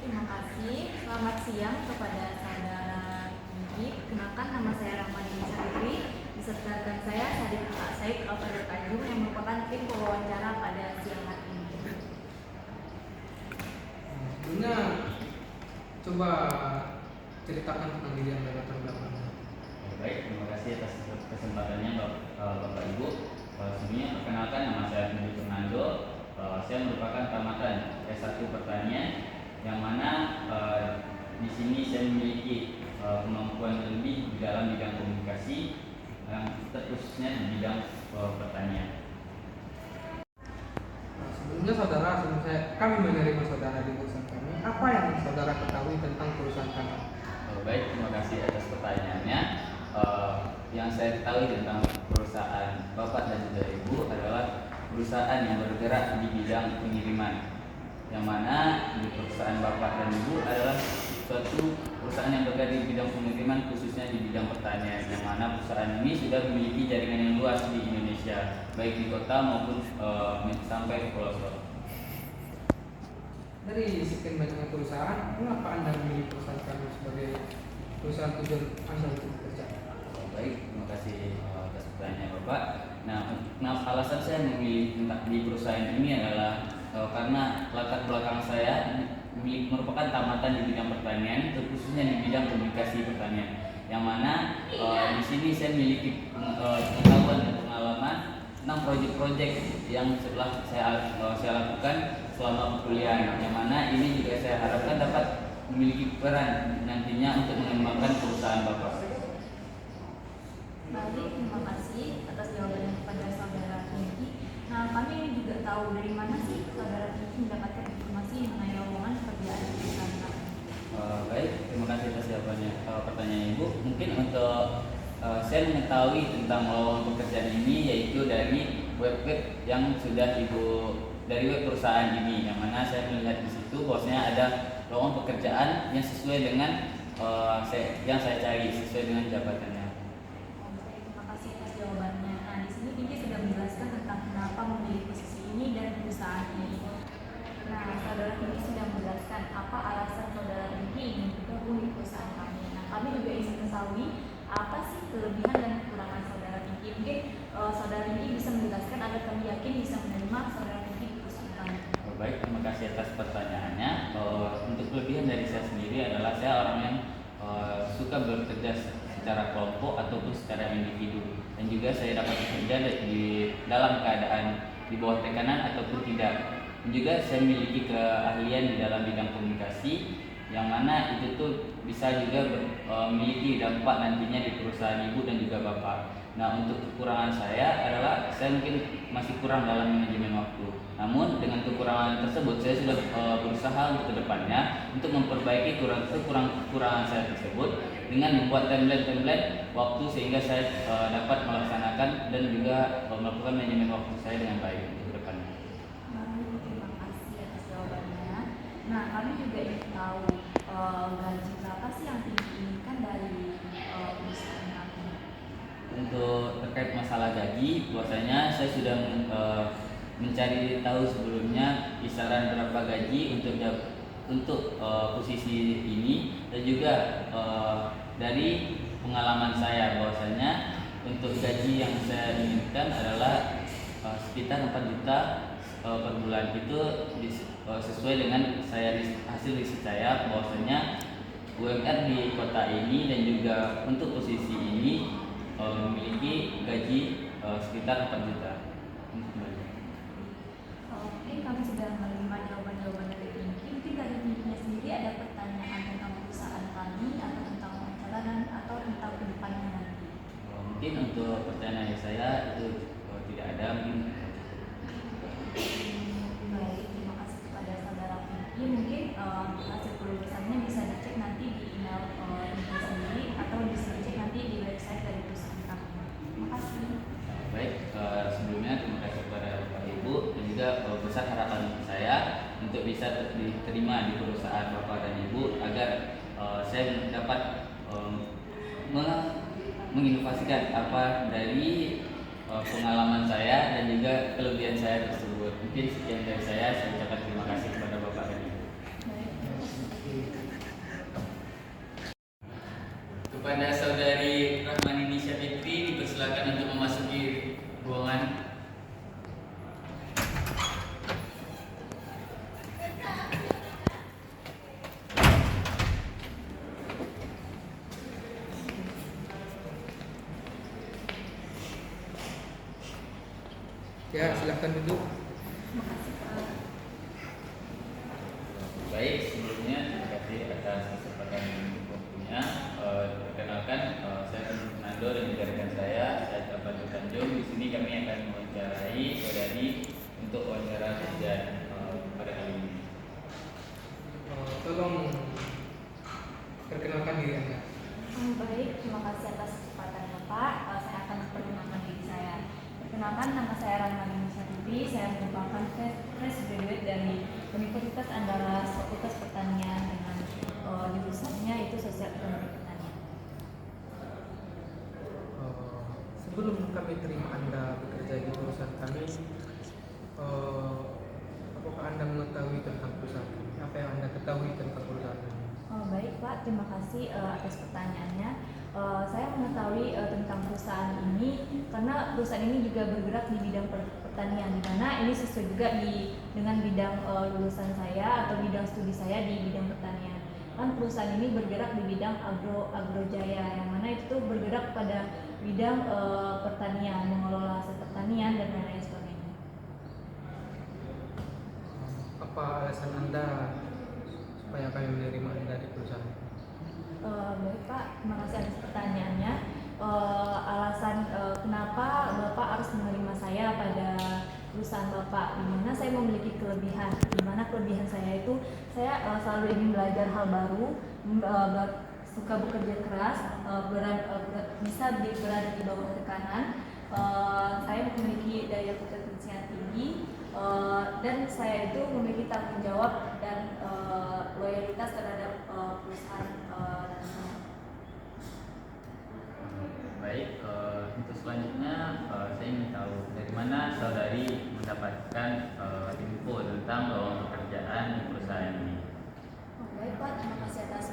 terima kasih. Selamat siang kepada saudara Niki. Kenalkan, nama saya Rahmani Putri. Disertakan saya Sadik Said Alfred Tanjung yang merupakan tim pewawancara pada siang hari ini. Sebelumnya coba ceritakan tentang diri Anda latar belakangnya. Baik, terima kasih atas kesempatannya Bapak Ibu. Sebelumnya perkenalkan, nama saya Budi Fernando. Saya merupakan tamatan S1 Pertanian, yang mana di sini saya memiliki kemampuan lebih di dalam bidang komunikasi, yang terkhususnya di bidang pertanian. Sebelumnya kami menerima saudara di perusahaan kami. Apa yang saudara ketahui tentang perusahaan kami? Baik, terima kasih atas pertanyaannya. Yang saya ketahui tentang perusahaan Bapak dan juga Ibu adalah perusahaan yang bergerak di bidang pengiriman, yang mana di perusahaan Bapak dan Ibu adalah suatu perusahaan yang bergerak di bidang pengiriman, khususnya di bidang pertanian, yang mana perusahaan ini sudah memiliki jaringan yang luas di Indonesia, baik di kota maupun sampai ke pelosok. Dari sekian banyaknya perusahaan, mengapa Anda memilih perusahaan kami sebagai perusahaan tujuan Anda untuk bekerja? Baik, terima kasih atas pertanyaan Bapak. Nah, alasan saya memilih di perusahaan ini adalah karena latar belakang saya merupakan tamatan di bidang pertanian, terkhususnya di bidang komunikasi pertanian, yang mana di sini saya memiliki pengetahuan dan pengalaman tentang proyek-proyek yang setelah saya lakukan selama perkuliahan, yang mana ini juga saya harapkan dapat memiliki peran nantinya untuk mengembangkan perusahaan Bapak. Baik, terima kasih atas jawabannya kepada saudara Niki. Nah, kami juga tahu dari mana sih saudara Niki mendapatkan informasi mengenai lowongan pekerjaan di perusahaan kami. Baik, terima kasih atas jawabannya pertanyaan Ibu. Mungkin untuk saya mengetahui tentang lowongan pekerjaan ini yaitu dari web yang sudah dari web perusahaan ini, yang mana saya melihat di situ bahwasanya ada lowongan pekerjaan yang sesuai dengan yang saya cari, sesuai dengan jabatannya. Terima kasih atas jawabannya. Nah, di sini Niki sudah menjelaskan tentang kenapa memilih posisi ini dan perusahaan ini. Nah, saudara Niki sudah menjelaskan apa alasan saudara Niki ingin bergabung di perusahaan kami. Nah, kami juga ingin mengetahui apa sih kelebihan dan kekurangan saudara Niki. Mungkin saudara Niki bisa menjelaskan agar kami yakin bisa menerima saudara Niki di perusahaan kami. Baik, terima kasih atas pertanyaannya. Untuk kelebihan dari saya sendiri adalah saya orang yang suka bekerja secara kelompok ataupun secara individu, dan juga saya dapat bekerja di dalam keadaan di bawah tekanan ataupun tidak. Dan juga saya memiliki keahlian di dalam bidang komunikasi, yang mana itu tuh bisa juga memiliki dampak nantinya di perusahaan Ibu dan juga Bapak. Nah, untuk kekurangan saya adalah saya mungkin masih kurang dalam manajemen waktu. Namun dengan kekurangan tersebut saya sudah berusaha untuk kedepannya untuk memperbaiki kekurangan saya tersebut dengan membuat template waktu, sehingga saya dapat melaksanakan dan juga melakukan manajemen waktu saya dengan baik untuk kedepannya. Baik, terima kasih atas jawabannya. Nah, kami juga ingin tahu gaji berapa sih yang diinginkan dari perusahaan kami. Untuk terkait masalah gaji, bahwasanya saya sudah mencari tahu sebelumnya kisaran berapa gaji untuk posisi ini, dan juga dari pengalaman saya bahwasanya untuk gaji yang saya inginkan adalah sekitar 4 juta per bulan. Itu sesuai dengan hasil riset saya bahwasanya UMR di kota ini dan juga untuk posisi ini memiliki gaji sekitar 4 juta. Oke, kami sudah menerima jawaban-jawaban dari Niki. Mungkin dari Nikinya sendiri ada pertanyaan tentang perusahaan kami atau tentang wawancara atau tentang kedepannya nanti. Mungkin untuk pertanyaan saya itu tidak ada. Baik, terima kasih kepada saudara Niki. Mungkin hasil kelulusannya bisa dicek nanti di email Niki sendiri atau bisa dicek nanti di website dari perusahaan kami. Terima kasih. Baik, sebelumnya terima kasih kepada Bapak Ibu, dan juga besar harapan saya untuk bisa diterima di perusahaan Bapak dan Ibu, agar saya dapat menginovasikan apa dari pengalaman saya dan juga kelebihan saya tersebut. Mungkin sekian dari saya ucapkan terima kasih kepada Bapak dan Ibu. Baik. Kepada saudari Rahmani Nisha Fitri dipersilakan untuk memasuki ruangan. Ya, silahkan duduk. Makasih Pak. Baik, sebelumnya terima kasih atas kesempatan waktunya. Perkenalkan, saya Fernando dan juga rekan saya Abdul Tanjung. Di sini kami akan mewawancarai saudari untuk wawancara kerja pada kali ini. Tolong perkenalkan diri Anda. Baik, terima kasih atas kesempatannya Pak. Saya akan memperkenalkan diri saya. Perkenalkan, nama saya Rahmani Nisha Fitri. Saya merupakan fresh graduate dari Universitas Andalas Fakultas Pertanian dengan jurusannya itu Sosial Ekonomi Pertanian. Sebelum kami terima Anda bekerja di perusahaan kami, apakah Anda mengetahui tentang perusahaan kami? Apa yang Anda ketahui tentang perusahaan kami? Baik Pak, terima kasih atas pertanyaannya. Saya mengetahui tentang perusahaan ini karena perusahaan ini juga bergerak di bidang pertanian, di mana ini sesuai juga dengan bidang lulusan saya atau bidang studi saya di bidang pertanian. Kan perusahaan ini bergerak di bidang agrojaya, yang mana itu bergerak pada bidang pertanian, mengelola aset pertanian dan lain-lain sebagainya. Apa alasan Anda supaya kami menerima Anda di perusahaan? Baik Pak, terima kasih atas pertanyaannya. Alasan kenapa Bapak harus menerima saya pada perusahaan Bapak, di mana saya memiliki kelebihan, di mana kelebihan saya itu saya selalu ingin belajar hal baru, suka bekerja keras, bisa berada di bawah tekanan. Saya memiliki daya kompetensi yang tinggi, dan saya itu memiliki tanggung jawab dan loyalitas terhadap perusahaan dan saya. Baik, untuk selanjutnya saya ingin tahu dari mana saudari mendapatkan info tentang lowongan pekerjaan di perusahaan ini. Baik Pak, terima kasih atas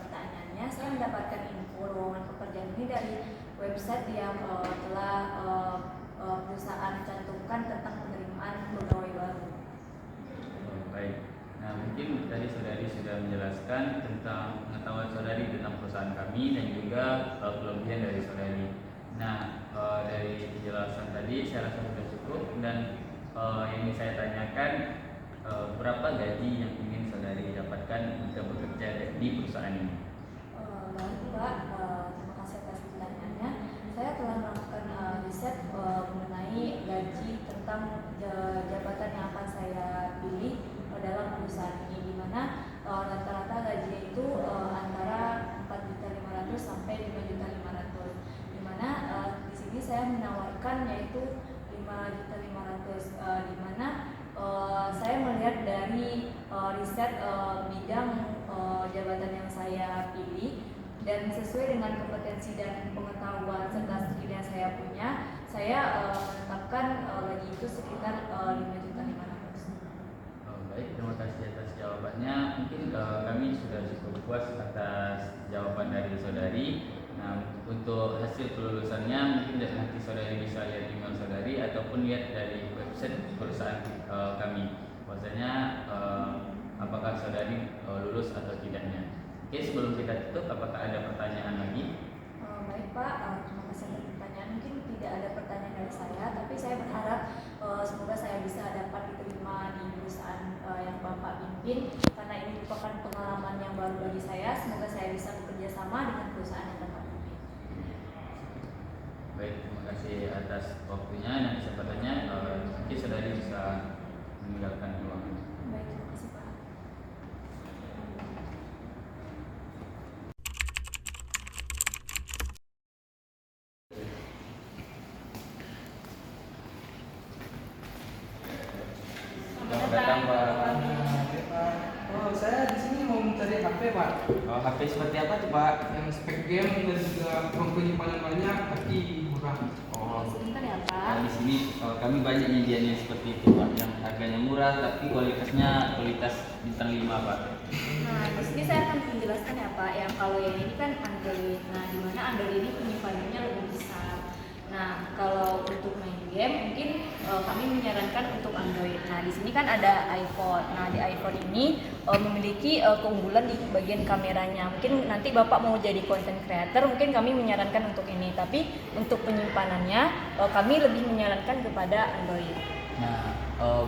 pertanyaannya. Saya mendapatkan info lowongan pekerjaan ini dari website yang telah perusahaan cantumkan tentang penerimaan pegawai baru. Baik, nah mungkin tadi saudari sudah menjelaskan tentang pengetahuan saudari tentang perusahaan kami dan juga kelebihan dari saudari. Nah, dari penjelasan tadi saya rasa sudah cukup, dan yang ingin saya tanyakan, berapa gaji yang ingin saudari dapatkan jika bekerja di perusahaan ini? Baik Pak, terima kasih atas pertanyaannya. Saya telah melakukan riset mengenai gaji tentang jabatan yang akan saya pilih dalam perusahaan ini, di mana rata-rata gajinya itu antara 4.500.000 sampai 5.500.000, di mana di sini saya menawarkan yaitu 5.500.000, di mana saya melihat dari riset bidang jabatan yang saya pilih dan sesuai dengan kompetensi dan pengetahuan serta skill yang saya punya, saya menetapkan gaji itu sekitar 5.500.000. Baik, terima kasih atas jawabannya. Mungkin kami sudah cukup puas atas jawaban dari saudari. Nah, untuk hasil kelulusannya mungkin nanti saudari bisa lihat email saudari ataupun lihat dari website perusahaan kami. Bahwasanya apakah saudari lulus atau tidaknya. Oke, sebelum kita tutup, apakah ada pertanyaan lagi? Baik Pak, terima kasih atas pertanyaan. Mungkin tidak ada pertanyaan dari saya, tapi saya berharap semoga saya bisa dapat diterima di perusahaan yang Bapak pimpin, karena ini merupakan pengalaman yang baru bagi saya. Semoga saya bisa bekerja sama dengan perusahaan yang Bapak pimpin. Baik, terima kasih atas waktunya dan kesempatannya. Mungkin saudari bisa meninggalkan ruangan. Baik, terima kasih Pak. Selamat datang, Pak. Oh, saya di sini mau mencari HP, Pak. Oh, HP seperti apa tuh, Pak? Yang spek game dan juga ruang penyimpanan banyak tapi murah. Oh, Sebentar ya Pak. nah, di sini kami banyak nyediain seperti itu, Pak, yang harganya murah tapi kualitas bintang 5, Pak. Nah, di sini saya akan menjelaskan ya Pak, yang kalau yang ini kan Android. Nah, di mana Android ini penyimpanannya lebih besar. Nah, kalau untuk main game mungkin kami menyarankan untuk Android. Nah, di sini kan ada iPhone. Nah, di iPhone ini memiliki keunggulan di bagian kameranya. Mungkin nanti Bapak mau jadi content creator, mungkin kami menyarankan untuk ini. Tapi untuk penyimpanannya kami lebih menyarankan kepada Android. Nah,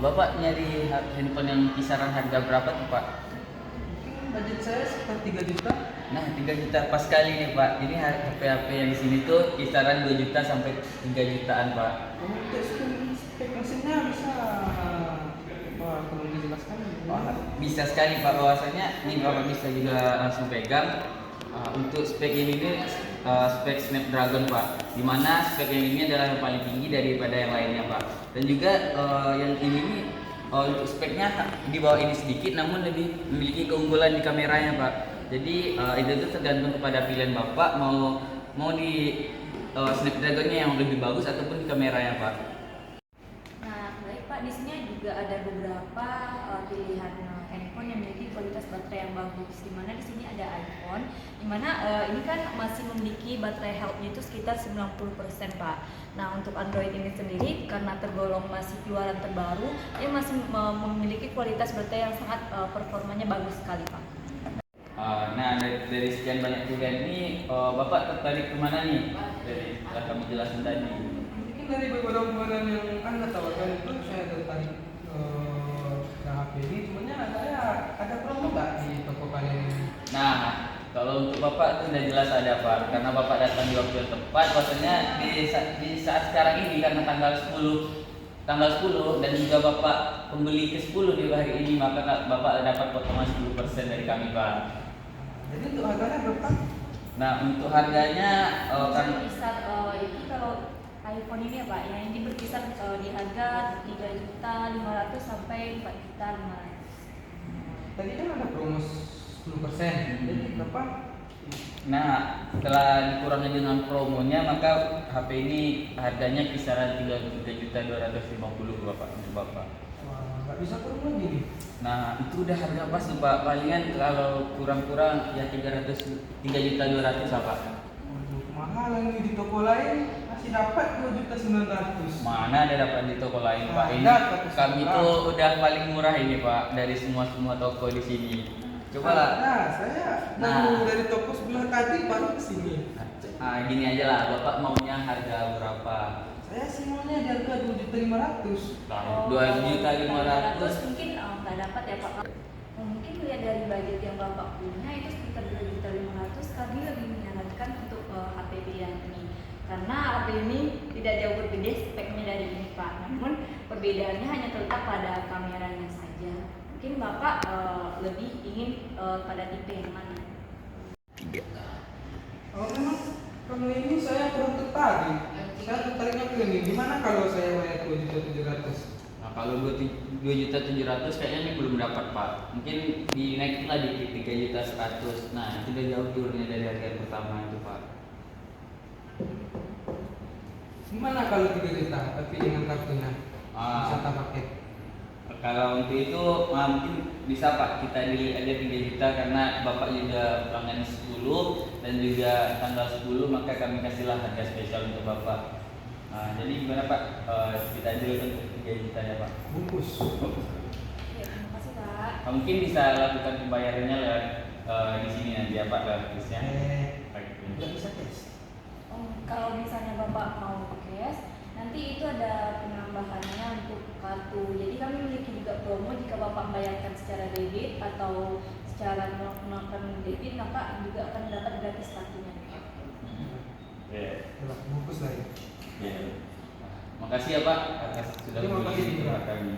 Bapak nyari handphone yang kisaran harga berapa tuh Pak? Mungkin budget saya sekitar 3 juta. Nah, 3 juta pas kali nih Pak. Ini HP-HP yang di sini tuh kisaran 2 juta sampai 3 jutaan Pak. Untuk spek mesinnya bisa tolong dijelaskan? Wah, bisa sekali Pak, bahwasanya ini Bapak bisa juga langsung pegang. Untuk spek ini nih spek Snapdragon Pak, dimana spek yang ini adalah yang paling tinggi daripada yang lainnya Pak. Dan juga yang ini nih untuk speknya di bawah ini sedikit, namun lebih memiliki keunggulan di kameranya Pak. Jadi itu tuh tergantung kepada pilihan Bapak mau di Snapdragonnya yang lebih bagus ataupun di kameranya Pak. Nah, baik Pak, di sini juga ada beberapa pilihan handphone yang memiliki kualitas baterai yang bagus. Di mana di sini ada iPhone, di mana ini kan masih memiliki baterai health-nya itu sekitar 90% Pak. Nah, untuk Android ini sendiri karena tergolong masih keluaran terbaru, dia masih memiliki kualitas baterai yang sangat performanya bagus sekali Pak. Nah, dari sekian banyak pilihan ini, Bapak tertarik kemana nih? Dari setelah kami jelasin tadi. Mungkin dari beberapa barang yang Anda tawarkan itu saya tertarik ke HP ini. Sebenarnya ada promo nggak di toko kalian ini? Nah, kalau untuk Bapak itu sudah jelas ada Pak, karena Bapak datang di waktu yang tepat. Bahwasanya di saat sekarang ini karena tanggal 10 dan juga Bapak pembeli ke-10 di hari ini, maka Bapak dapat potongan 10% dari kami Pak. Jadi untuk harganya berapa? Nah, untuk harganya kan Berkisar ini kalau iPhone ini ya Pak, yang ini berkisar di harga 3.500.000 sampai 4.500.000. Tadi kan ada promo 10%. Jadi berapa? Nah, setelah dikurangi dengan promonya, maka HP ini harganya kisaran 3.250.000 Bapak untuk Bapak. Wah, nggak bisa turun lagi nih. Nah, itu udah harga pas tuh Pak. Palingan kalau kurang-kurang ya 3.200.000 Pak. Waduh, mahal ini di toko lain masih dapat 2.900.000. Mana ada dapat di toko lain Pak? Ini Ada, tapi kami seberang. tuh udah paling murah ini Pak dari semua toko di sini. Coba lah. Nah, saya baru dari toko sebelah tadi baru ke sini. Gini aja lah, Bapak maunya harga berapa? Saya sih maunya di harga 2.500.000. Oh, 2.500.000. mungkin nggak dapat ya Pak. Mungkin lihat dari budget yang Bapak punya itu sekitar 2.500.000, kami lebih menyarankan untuk HP pilihan ini. Karena HP ini tidak jauh berbeda speknya dari ini Pak. Namun perbedaannya hanya terletak pada kameranya saja. Mungkin Bapak lebih ingin pada tipe yang mana? Oh, memang kalau ini saya kurang tertarik. Saya tertariknya ke ini. Gimana kalau saya bayar 2.700.000? Nah, kalau 2.700.000 kayaknya ini belum dapat Pak. Mungkin dinaikin lah dikit 3.100.000. Nah, itu udah jauh turunnya dari harga yang pertama itu Pak. Gimana kalau 3 juta tapi dengan kartunya? Wisata paket. Kalau untuk itu mungkin bisa Pak, kita di ada 3 juta karena Bapak juga pelanggan 10 dan juga tanggal 10, maka kami kasihlah harga spesial untuk Bapak. Nah, jadi gimana Pak? Kita dulu untuk 3 juta ya Pak. Bungkus. Ya, terima kasih Pak. Mungkin bisa lakukan pembayarannya lewat di sini nanti ya Pak, lewat bisnya. Nggak bisa cash. Kalau misalnya Bapak mau cash, nanti itu ada penambahannya untuk kartu. Jadi kami memiliki juga promo jika Bapak membayarkan secara debit atau secara menggunakan debit, maka juga akan dapat gratis kartunya. Bungkus lagi. Makasih ya Pak atas sudah Terima kasih. mengunjungi tempat kami.